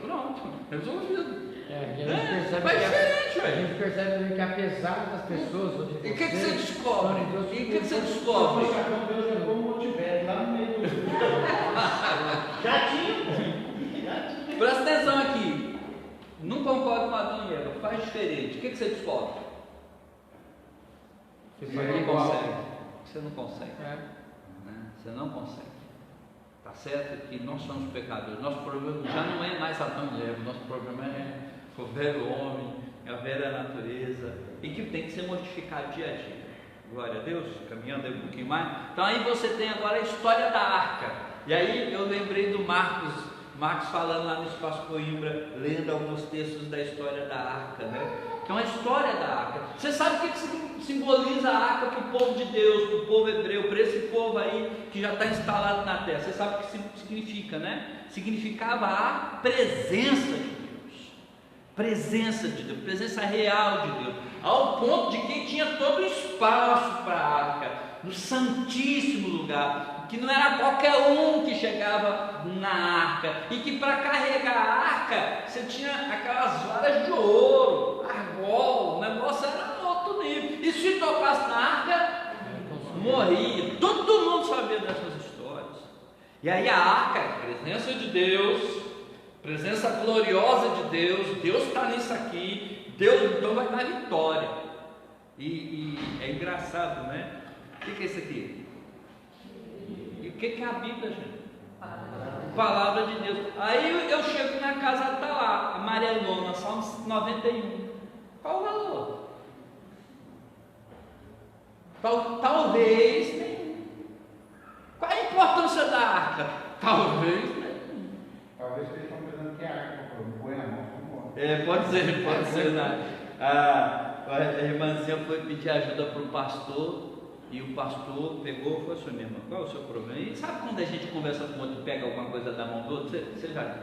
Pronto, resolvido. Faz diferente, a velho. gente percebe que apesar das pessoas ou de E o que você descobre? E o que você descobre? Deus é como o Tibete, lá no meio do... Já tinha. Presta atenção aqui. Não concordo com Adão e Eva, faz diferente. O que você descobre? Você não consegue. Você não consegue. Né? Você não consegue. Tá certo que nós somos pecadores. Nosso problema já não é mais Adão e Eva. Nosso problema é o velho homem, é a velha natureza, e que tem que ser mortificado dia a dia. Glória a Deus, caminhando aí um pouquinho mais. Então aí você tem agora a história da arca. E aí eu lembrei do Marcos falando lá no Espaço Coimbra, lendo alguns textos da história da arca, né? Então a história da arca. Você sabe o que simboliza a arca para o povo de Deus, para o povo hebreu, para esse povo aí que já está instalado na terra? Você sabe o que significa, né? Significava a presença de Deus. Presença de Deus, presença real de Deus, ao ponto de que tinha todo o espaço para a arca, no santíssimo lugar, que não era qualquer um que chegava na arca, e que para carregar a arca você tinha aquelas varas de ouro, argol, o negócio era outro nível, e se tocasse na arca, morria. Todo mundo sabia dessas histórias. E aí a arca, a presença de Deus, presença gloriosa de Deus, Deus está nisso aqui, Deus então vai dar vitória. E é engraçado, né? O que é isso aqui? E o que é a Bíblia, gente? Palavra de Deus. Aí eu chego na casa, está lá, amarelona, Salmos 91. Qual o valor? Talvez nenhum. Qual a importância da arca? Talvez nenhum. Talvez eles estão pensando que é arca, põe a mão, vamos Pode ser, né? A irmãzinha foi pedir ajuda para o pastor, e o pastor pegou e falou assim: minha irmã, qual é o seu problema? E sabe quando a gente conversa com outro e pega alguma coisa da mão do outro? Você já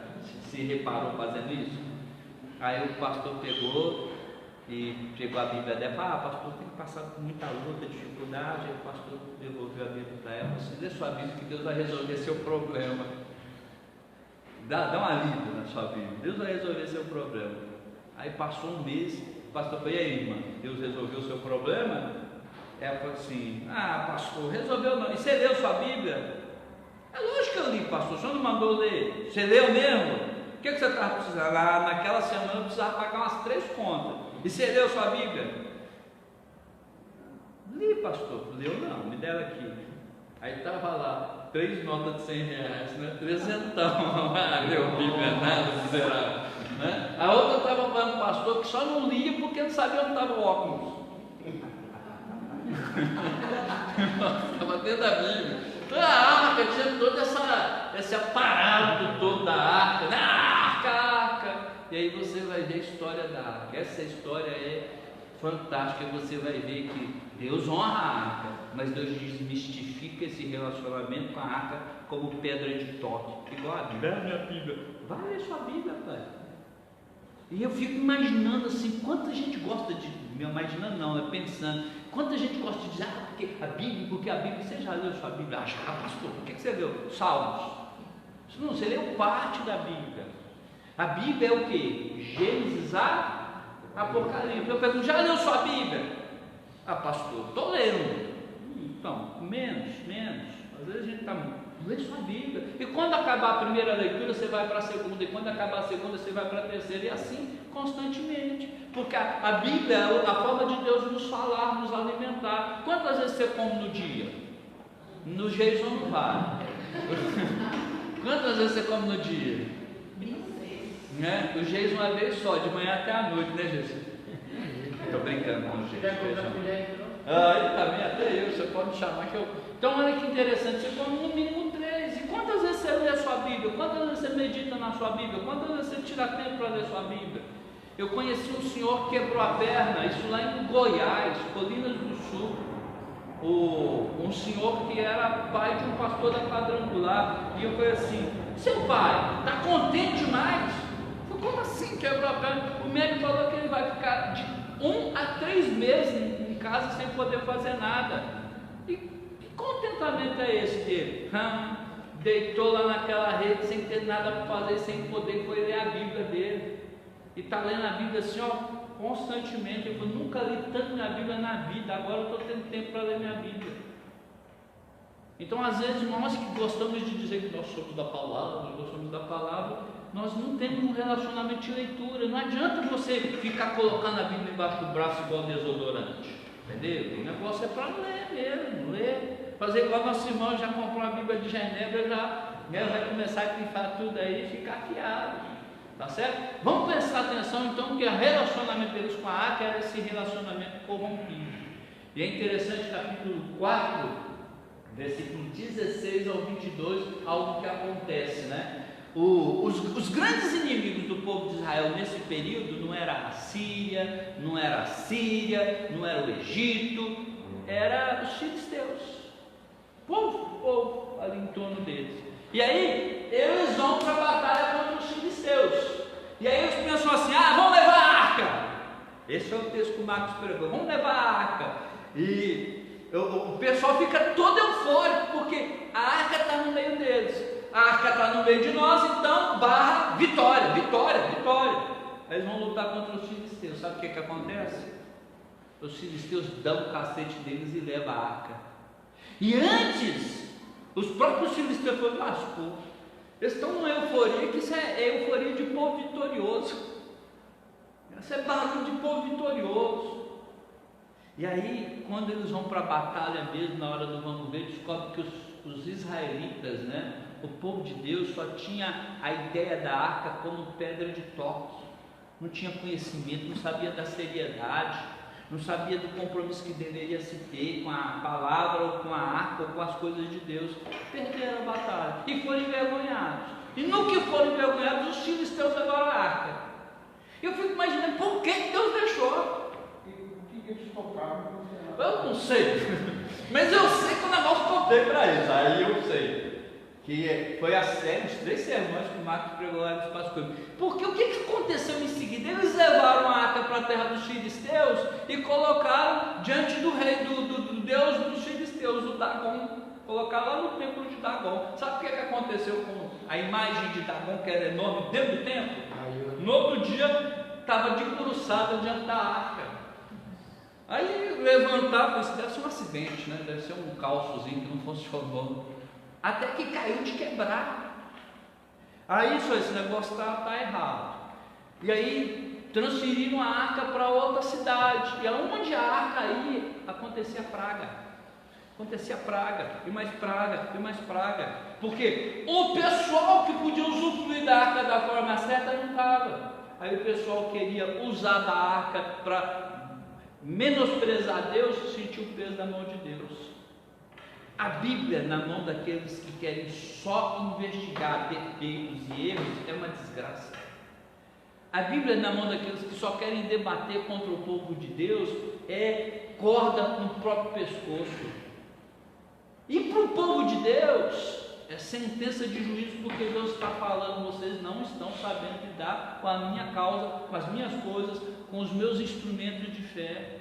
se reparou fazendo isso? Aí o pastor pegou e pegou a Bíblia dela e falou: pastor, tem que passar por muita luta, dificuldade. Aí o pastor devolveu a Bíblia para ela: você lê sua Bíblia que Deus vai resolver seu problema. Dá um alívio na sua Bíblia, Deus vai resolver seu problema. Aí passou um mês, o pastor falou: e aí, irmã, Deus resolveu o seu problema? Ela falou assim: pastor, resolveu não. E você leu sua Bíblia? É lógico que eu li, pastor, o senhor não mandou ler. Você leu mesmo? O que você estava precisando? Naquela semana eu precisava pagar umas 3 contas. E você leu sua Bíblia? Li, pastor. Leu não, me deram aqui. Aí estava lá, 3 notas de 100 reais, né? 300. Leu Bíblia, nada, miserável. Né? A outra estava falando, pastor, que só não lia porque não sabia onde estava o óculos. Estava dentro da Bíblia. Então a arca tinha todo esse aparato todo da arca, né? Arca. E aí você vai ver a história da arca. Essa história é fantástica. Você vai ver que Deus honra a arca, mas Deus desmistifica esse relacionamento com a arca como pedra de toque. Igual a Bíblia. Minha Bíblia. Vai ler sua Bíblia, pai. E eu fico imaginando assim, quanta gente gosta de, imaginando não, é pensando, quanta gente gosta de dizer, porque a Bíblia, você já leu sua Bíblia? Pastor, o que você leu? Salmos. Não, você leu parte da Bíblia. A Bíblia é o que? Gênesis a Apocalipse. Eu pergunto, já leu sua Bíblia? Pastor, estou lendo. Então, menos. Às vezes a gente está... Lê sua Bíblia. E quando acabar a primeira leitura, você vai para a segunda. E quando acabar a segunda, você vai para a terceira. E assim, constantemente. Porque a Bíblia é a forma de Deus nos falar, nos alimentar. Quantas vezes você come no dia? No jejum não vale. Quantas vezes você come no dia? Né? O jejum uma vez só, de manhã até a noite, né, Jesus? Estou brincando com o jejum. Ele também, até eu, você pode me chamar que eu... Então olha que interessante, você come no mínimo 3. E quantas vezes você lê a sua Bíblia? Quantas vezes você medita na sua Bíblia? Quantas vezes você tira tempo para ler sua Bíblia? Eu conheci um senhor que quebrou a perna, isso lá em Goiás, Colinas do Sul. Um senhor que era pai de um pastor da Quadrangular. E eu falei assim: seu pai, está contente demais? Eu falei: como assim quebrou a perna? O médico falou que ele vai ficar de 1 a 3 meses em casa sem poder fazer nada. E que contentamento é esse dele? Deitou lá naquela rede sem ter nada para fazer, sem poder ler a Bíblia dele. E está lendo a Bíblia assim, constantemente. Eu nunca li tanto minha Bíblia na vida, agora eu estou tendo tempo para ler minha Bíblia. Então, às vezes, nós que gostamos de dizer que nós somos da palavra, nós não temos um relacionamento de leitura. Não adianta você ficar colocando a Bíblia embaixo do braço igual desodorante, entendeu? O negócio é para ler mesmo, ler. Fazer igual nosso irmão já comprou uma Bíblia de Genebra, já vai começar a grifar tudo aí e ficar afiado. Tá certo? Vamos prestar atenção então que o relacionamento deles com a arca era esse relacionamento corrompido. E é interessante, capítulo 4, versículo 16 ao 22, algo que acontece, né? Os grandes inimigos do povo de Israel nesse período não era a Síria, não era a Síria, não era o Egito, era os filisteus, povo ali em torno deles. E aí eles vão para a batalha contra os filisteus. E aí eles pensam assim: vamos levar a arca. Esse é o texto que o Marcos pregou: vamos levar a arca. E o pessoal fica todo eufórico, porque a arca está no meio deles, a arca está no meio de nós, então vitória. Aí eles vão lutar contra os filisteus. Sabe o que acontece? Os filisteus dão o cacete deles e levam a arca. E antes, os próprios filisteus falaram: eles estão numa euforia, que isso é euforia de povo vitorioso. Isso é barulho de povo vitorioso. E aí, quando eles vão para a batalha mesmo, na hora do vamos ver, descobre que os israelitas, né, o povo de Deus, só tinha a ideia da arca como pedra de toque. Não tinha conhecimento, não sabia da seriedade, não sabia do compromisso que deveria se ter com a palavra, ou com a arca, ou com as coisas de Deus. Perderam a batalha e foram envergonhados. E no que foram envergonhados, os filisteus levaram a arca. Eu fico imaginando por que Deus deixou. E o que eles tocaram? Eu não sei, mas eu sei que o negócio contei para eles. Aí eu sei que foi a série, os 3 sermões que o Marcos pregou lá no Espaço Público. Porque o que aconteceu em seguida? Eles levaram a arca para a terra dos filisteus e colocaram diante do rei, do Deus dos filisteus, o Dagon. Colocaram lá no templo de Dagon. Sabe o que aconteceu com a imagem de Dagon, que era enorme, dentro do templo? No outro dia estava debruçada diante da arca. Aí levantaram, isso deve ser um acidente, né? Deve ser um calçozinho que não funcionou. Até que caiu de quebrar. Aí só esse negócio está errado. E aí transferiram a arca para outra cidade. E aonde a arca ia, acontecia praga. Acontecia praga, e mais praga, e mais praga. Porque o pessoal que podia usufruir da arca da forma certa não estava. Aí o pessoal queria usar da arca para menosprezar Deus, sentir o peso da mão de Deus. A Bíblia na mão daqueles que querem só investigar defeitos e erros é uma desgraça. A Bíblia na mão daqueles que só querem debater contra o povo de Deus é corda no próprio pescoço. E para o povo de Deus é sentença de juízo, porque Deus está falando: vocês não estão sabendo lidar com a minha causa, com as minhas coisas, com os meus instrumentos de fé.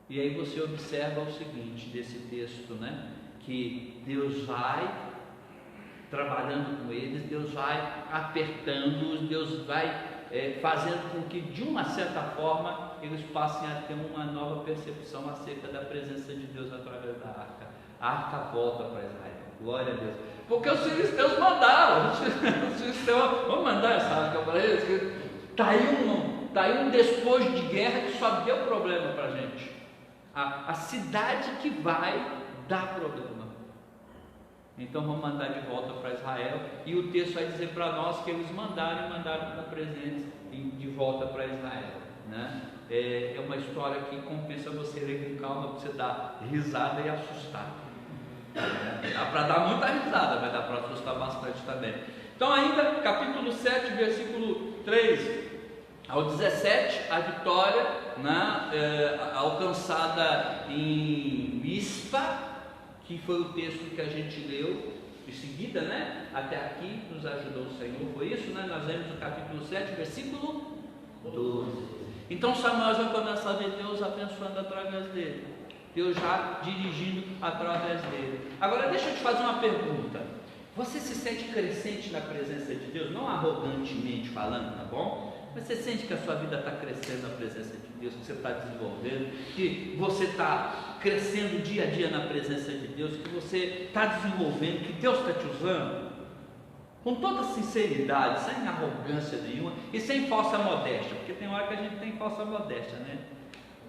E aí você observa o seguinte desse texto, né? Que Deus vai trabalhando com eles, Deus vai apertando-os, Deus vai fazendo com que, de uma certa forma, eles passem a ter uma nova percepção acerca da presença de Deus através da arca. A arca volta para Israel, glória a Deus, porque os filisteus mandaram, os filisteus, vamos mandar essa arca para eles. Está aí um despojo de guerra que só deu problema para a gente. A cidade que vai dar problema. Então vamos mandar de volta para Israel. E o texto vai dizer para nós que eles mandaram com presentes de volta para Israel, né? É uma história que compensa você ler com calma, para você dar risada e assustar. Dá para dar muita risada, mas dá para assustar bastante também. Então ainda, capítulo 7, versículo 3. Ao 17, a vitória, né, alcançada em Mispa, que foi o texto que a gente leu em seguida, né? Até aqui nos ajudou o Senhor, foi isso, né? Nós lemos o capítulo 7, versículo 12. Então Samuel já começa a ver Deus abençoando através dele, Deus já dirigindo através dele. Agora deixa eu te fazer uma pergunta: você se sente crescente na presença de Deus? Não arrogantemente falando, tá bom? Você sente que a sua vida está crescendo na presença de Deus, que você está desenvolvendo, que você está crescendo dia a dia na presença de Deus, que você está desenvolvendo, que Deus está te usando? Com toda sinceridade, sem arrogância nenhuma e sem falsa modéstia, porque tem hora que a gente tem falsa modéstia, né?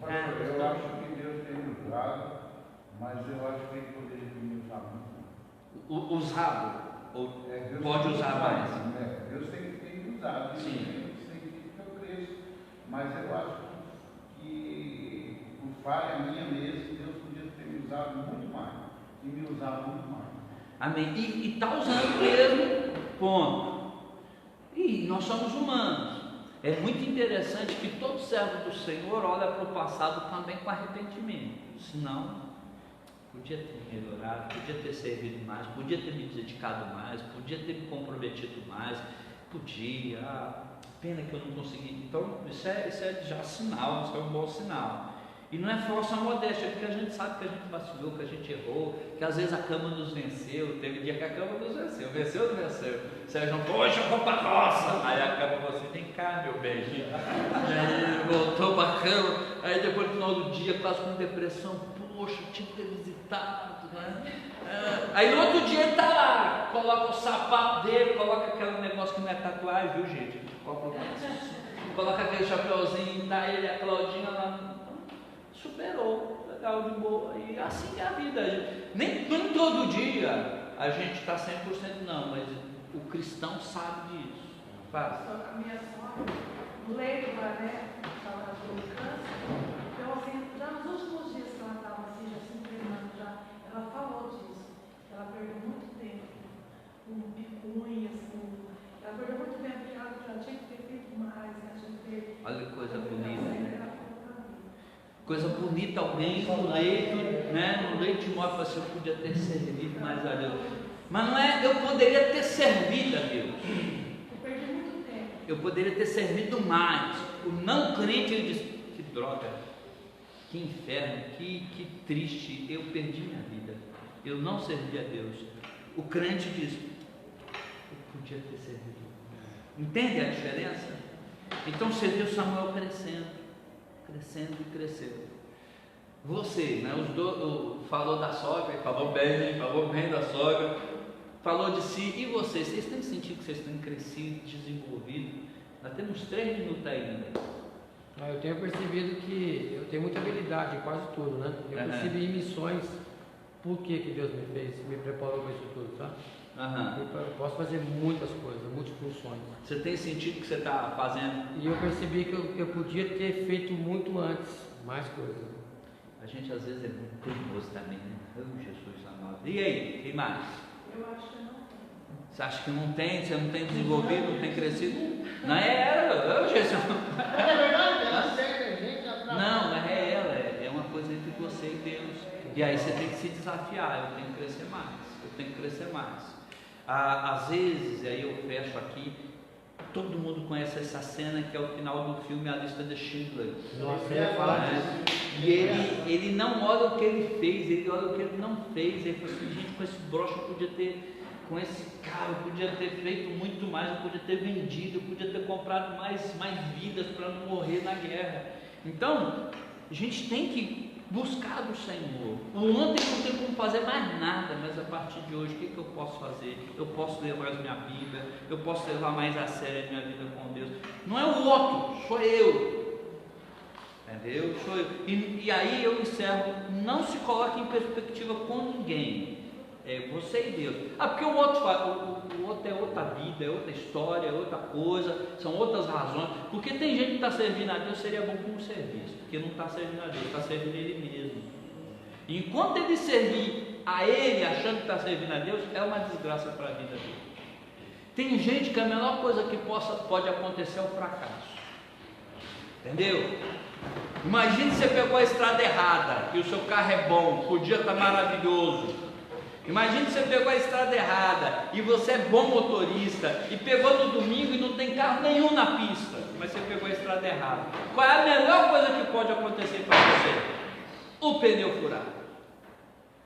Eu acho que Deus tem me usado, mas eu acho que Ele poderia me usar muito. Usado? Ou Deus pode tem usar usado, mais? né? Deus tem me usado. Sim. Eu cresço, mas eu acho que por falha minha mesmo, Deus podia ter me usado muito mais e me usado muito mais. Amém? E está usando mesmo, ponto. E nós somos humanos. É muito interessante que todo servo do Senhor olha para o passado também com arrependimento. Senão, podia ter melhorado, podia ter servido mais, podia ter me dedicado mais, podia ter me comprometido mais, podia. Pena que eu não consegui. Então, isso é já sinal, isso é um bom sinal. E não é falsa modéstia, porque a gente sabe que a gente vacilou, que a gente errou, que às vezes a cama nos venceu. Teve dia que a cama nos venceu. Venceu ou não venceu? Sérgio, poxa, eu vou para a roça. Aí a cama falou assim: vem cá, meu bem. Aí voltou para a cama. Aí depois no final do dia, quase com depressão, poxa, tinha que ter visitado, né? Aí no outro dia ele está lá, coloca o sapato dele, coloca aquele negócio que não é tatuagem, viu, gente? Coloca aquele chapeuzinho, tá ele, a Claudinha lá. Superou, legal, de boa. E assim é a vida. Nem todo dia a gente está 100% não, mas o cristão sabe disso. Faz. A minha sogra, no leito da estava com câncer, então assim, já nos últimos dias que ela estava assim, já se internando já, ela falou disso. Ela perdeu muito tempo com picuinhas, ela perdeu muito tempo porque ela já tinha que ter feito mais, né? Tinha que ter. Olha que coisa bonita. Coisa bonita, alguém no leito, né? No leito de morte, você podia ter servido mais a Deus. Mas não é, eu poderia ter servido a Deus. Eu perdi muito tempo. Eu poderia ter servido mais. O não crente, ele diz: que droga, que inferno, que triste, eu perdi minha vida. Eu não servi a Deus. O crente diz: eu podia ter servido. Entende a diferença? Então você viu Samuel crescendo e crescendo. Você, né, falou da sogra, falou bem da sogra, falou de si. E vocês têm sentido que vocês têm crescido, desenvolvido? Nós temos 3 minutos ainda. Eu tenho percebido que eu tenho muita habilidade em quase tudo, né? Eu percebi em missões por que Deus me preparou para isso tudo, tá? Eu posso fazer muitas coisas, multifunções. Você tem sentido que você está fazendo? E eu percebi que eu podia ter feito muito antes, mais coisas. A gente às vezes é muito teimoso também, né? Oh, Jesus amado. E aí, tem mais? Eu acho que não tem. Você acha que não tem? Você não tem desenvolvido, não tem crescido? Não é ela, Jesus. É verdade, ela serve a gente. Não, mas é ela, é uma coisa entre você e Deus. E aí você tem que se desafiar. Eu tenho que crescer mais. Às vezes, aí eu fecho aqui, todo mundo conhece essa cena que é o final do filme A Lista de Schindler. Nossa, eu ia falar né? E ele não olha o que ele fez, ele olha o que ele não fez. Ele fala assim: gente, com esse broche eu podia ter, com esse carro eu podia ter feito muito mais, eu podia ter vendido, eu podia ter comprado mais vidas para não morrer na guerra. Então, a gente tem que buscar do Senhor. Ontem não tem como fazer mais nada, mas a partir de hoje, o que eu posso fazer? Eu posso ler mais minha Bíblia, eu posso levar mais a sério a minha vida com Deus. Não é o outro, sou eu. Entendeu? Sou eu. E aí eu encerro: não se coloque em perspectiva com ninguém. É você e Deus. Porque o outro é outra vida, é outra história, é outra coisa, são outras razões. Porque tem gente que está servindo a Deus, seria bom que não servisse, porque não está servindo a Deus, está servindo a Ele mesmo. E enquanto ele servir a Ele, achando que está servindo a Deus, é uma desgraça para a vida dele. Tem gente que a menor coisa que pode acontecer é o fracasso. Entendeu? Imagine você pegou a estrada errada e o seu carro é bom, o dia está maravilhoso. Imagine você pegou a estrada errada e você é bom motorista e pegou no domingo e não tem carro nenhum na pista, mas você pegou a estrada errada. Qual é a melhor coisa que pode acontecer para você? O pneu furar.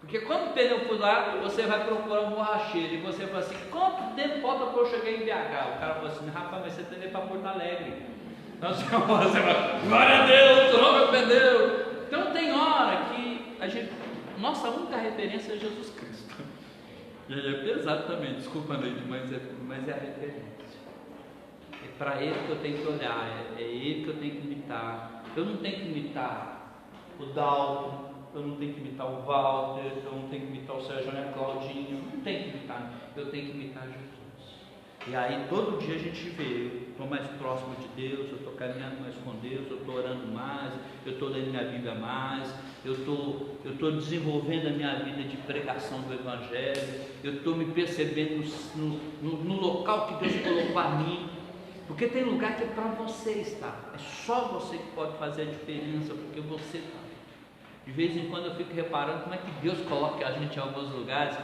Porque quando o pneu furar, você vai procurar um borracheiro e você fala assim: quanto tempo falta para eu chegar em BH? O cara fala assim: rapaz, mas você tem que ir para Porto Alegre. Então você vai, glória a Deus, tirou meu pneu. Então tem hora que a gente, nossa única referência é Jesus Cristo. E aí é pesado também, desculpa, Neide, mas é a referência. É para Ele que eu tenho que olhar, é Ele que eu tenho que imitar. Eu não tenho que imitar o Dalton, eu não tenho que imitar o Walter, eu não tenho que imitar o Sérgio e a Claudinho, não tenho que imitar, eu tenho que imitar Jesus. E aí todo dia a gente vê, eu estou mais próximo de Deus, eu estou caminhando mais com Deus, eu estou orando mais, eu estou lendo minha Bíblia mais, eu estou desenvolvendo a minha vida de pregação do Evangelho, eu estou me percebendo no local que Deus colocou a mim, porque tem lugar que é para você estar, é só você que pode fazer a diferença, porque você está. De vez em quando eu fico reparando como é que Deus coloca a gente em alguns lugares,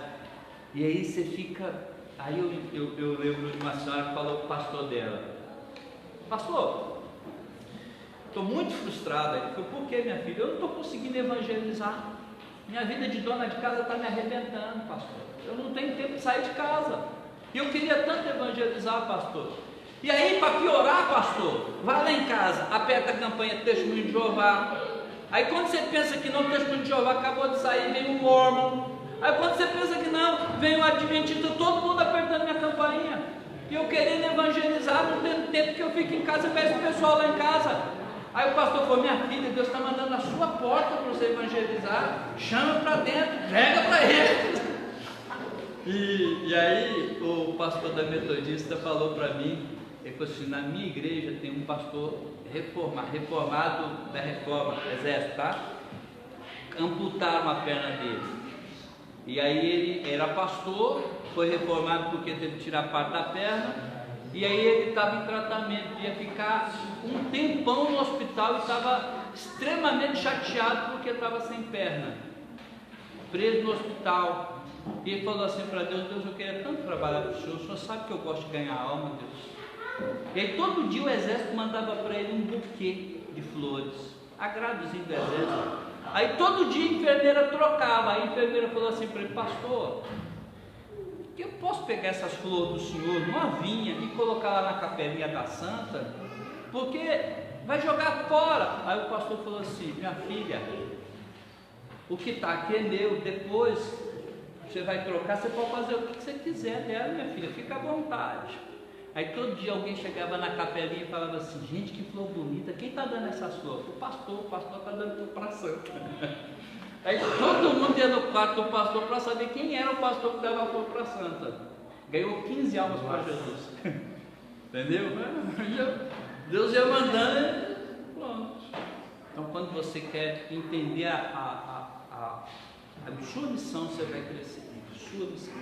e aí você fica... Aí eu lembro de uma senhora que falou para o pastor dela: pastor, estou muito frustrada. Ele falou: por que, minha filha? Eu não estou conseguindo evangelizar. Minha vida de dona de casa está me arrebentando, pastor. Eu não tenho tempo de sair de casa. E eu queria tanto evangelizar, pastor. E aí, para piorar, pastor, vai lá em casa, aperta a campanha Testemunho de Jeová. Aí quando você pensa que não, o Testemunho de Jeová acabou de sair, vem um Mormon. Aí quando você pensa que não, vem o Adventista, todo mundo apertando minha campainha. E eu querendo evangelizar, não tendo tempo que eu fico em casa e peço o pessoal lá em casa. Aí o pastor falou: minha filha, Deus está mandando na sua porta para você evangelizar, chama para dentro, prega para ele. E aí o pastor da Metodista falou para mim, ele falou assim: na minha igreja tem um pastor reformado da reforma, exército, tá? Amputaram a perna dele. E aí ele era pastor, foi reformado porque teve que tirar parte da perna, e aí ele estava em tratamento, ia ficar um tempão no hospital e estava extremamente chateado porque estava sem perna, preso no hospital. E ele falou assim para Deus: Deus, eu queria tanto trabalhar para o senhor sabe que eu gosto de ganhar alma, Deus. E aí todo dia o exército mandava para ele um buquê de flores, agradozinho do exército. Aí todo dia a enfermeira trocava. Aí a enfermeira falou assim para ele: pastor, eu posso pegar essas flores do senhor numa vinha e colocar lá na capelinha da santa, porque vai jogar fora. Aí o pastor falou assim: minha filha, o que está aqui é meu, depois você vai trocar, você pode fazer o que você quiser dela, minha filha, fica à vontade. Aí todo dia alguém chegava na capelinha e falava assim: gente, que flor bonita, quem está dando essas flores? O pastor está dando flor para a santa. Aí todo mundo ia no quarto do pastor para saber quem era o pastor que dava flor para a santa. Ganhou 15 almas para Jesus. Entendeu? Deus ia mandando, pronto. Então quando você quer entender a sua missão, você vai crescer. Sua missão.